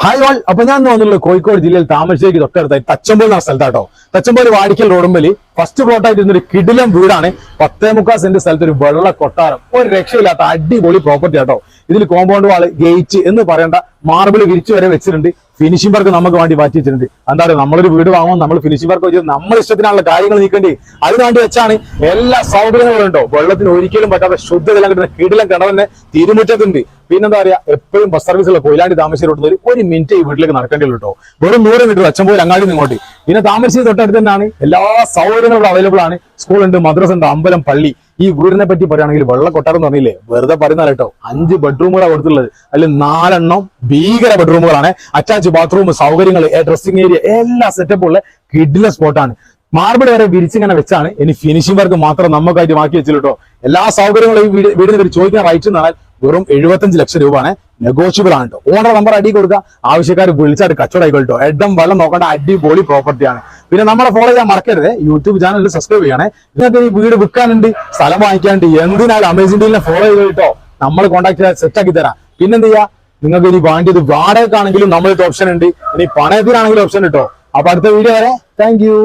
Hi all. അപ്പൊ ഞാൻ തോന്നുന്നുള്ളൂ കോഴിക്കോട് ജില്ലയിൽ താമരശ്ശേരിക്ക് തൊട്ടടുത്തായി തച്ചമ്പോൽ എന്ന സ്ഥലത്താട്ടോ. തച്ചമ്പോൽ വാടിക്കൽ റോഡുമ്പലി ഫസ്റ്റ് പ്ലോട്ടായിട്ട് ഇരുന്നൊരു കിടിലം വീടാണ്. 10.25 സെന്റ് സ്ഥലത്ത് ഒരു വെള്ള കൊട്ടാരം, ഒരു രക്ഷയില്ലാത്ത അടിപൊളി പ്രോപ്പർട്ടി ആട്ടോ. ഇതിൽ കോമ്പൗണ്ട് വാള്, ഗേറ്റ് എന്ന് പറയേണ്ട മാർബിൾ വിരിച്ചു വരെ വെച്ചിട്ടുണ്ട്. ഫിനിഷിംഗ് വർക്ക് നമുക്ക് വേണ്ടി മാറ്റി വെച്ചിട്ടുണ്ട്. എന്താ പറയുക, നമ്മളൊരു വീട് വാങ്ങുമ്പോൾ നമ്മൾ ഫിനിഷിംഗ് വർക്ക് വെച്ചത് നമ്മൾ ഇഷ്ടത്തിനുള്ള കാര്യങ്ങൾ നീക്കേണ്ടി അതിനുവേണ്ടി വെച്ചാണ്. എല്ലാ സൗകര്യങ്ങളും ഉണ്ടോ, വെള്ളത്തിന് ഒരിക്കലും പറ്റാത്ത ശുദ്ധജലം കിട്ടുന്ന കിടിലം കിണറിന് തിരുമുറ്റത്തുണ്ട്. പിന്നെന്താ പറയാ, എപ്പോഴും ബസ് സർവീസുള്ള കൊയിലാണ്ടി താമരശ്ശേരി റോഡിൽ ഒരു മിനിറ്റ് ഈ വീട്ടിലേക്ക് നടക്കേണ്ടി കേട്ടോ. വെറും 100 മീറ്റർ അച്ചമ്പോൽ അങ്ങാടി ഇങ്ങോട്ട്. പിന്നെ താമരശ്ശേരി തൊട്ടടുത്ത് തന്നെയാണ്. എല്ലാ സൗകര്യങ്ങളും അവൈലബിൾ ആണ്. സ്കൂളുണ്ട്, മദ്രസ ഉണ്ട്, അമ്പലം, പള്ളി. ഈ വീടിനെ പറ്റി പറയുകയാണെങ്കിൽ വെള്ള കൊട്ടാരം എന്ന് പറഞ്ഞില്ലേ, വെറുതെ പറയുന്ന കേട്ടോ. 5 ബെഡ്റൂമുകളാണ് കൊടുത്തിട്ടുള്ളത്. അതിൽ 4 എണ്ണം ഭീകര ബെഡ്റൂമുകളാണ്. അറ്റാച്ച് ബാത്റൂം, സൗകര്യങ്ങൾ, ഡ്രസ്സിംഗ് ഏരിയ എല്ലാം സെറ്റപ്പ് ഉള്ള കിഡിലെ സ്പോട്ടാണ്. മാർബിൾ വരെ വിരിച്ചിങ്ങനെ വെച്ചാണ്. ഇനി ഫിനിഷിംഗ് വർക്ക് മാത്രം നമുക്കായിട്ട് മാറ്റി വെച്ചിട്ടോ. എല്ലാ സൗകര്യങ്ങളും ഈ വീടിനെ പറ്റി ചോദിക്കാൻ റൈറ്റ് എന്ന് പറഞ്ഞാൽ വെറും 75 ലക്ഷം രൂപയാണ്. നെഗോഷ്യബിൾ ആണ് കേട്ടോ. ഓണർ നമ്പർ അടി കൊടുക്കുക, ആവശ്യക്കാർ വിളിച്ചായിട്ട് കച്ചവടം ആയിക്കോട്ടോ. എഡം വെള്ളം നോക്കേണ്ട അടിപൊളി പ്രോപ്പർട്ടിയാണ്. പിന്നെ നമ്മളെ ഫോളോ ചെയ്യാൻ മറക്കരുത്. യൂട്യൂബ് ചാനലിൽ സബ്സ്ക്രൈബ് ചെയ്യണേ. നിങ്ങൾക്ക് ഈ വീട് വിൽക്കാനുണ്ട്, സ്ഥലം വാങ്ങിക്കാനുണ്ട്, എന്തിനാലും അമേസിംഗ് ഡീലിനെ ഫോളോ ചെയ്ത് കേട്ടോ. നമ്മൾ കോൺടാക്ട് ചെയ്താൽ സെറ്റ് ആക്കി തരാം. പിന്നെന്ത് ചെയ്യാ, നിങ്ങൾക്ക് ഇനി വേണ്ടിയത് വാടകയ്ക്കാണെങ്കിലും നമ്മൾക്ക് ഓപ്ഷൻ ഉണ്ട്, ഇനി പണയത്തിനാണെങ്കിലും ഓപ്ഷൻ കിട്ടോ. അപ്പൊ അടുത്ത വീഡിയോ വരെ താങ്ക് യു.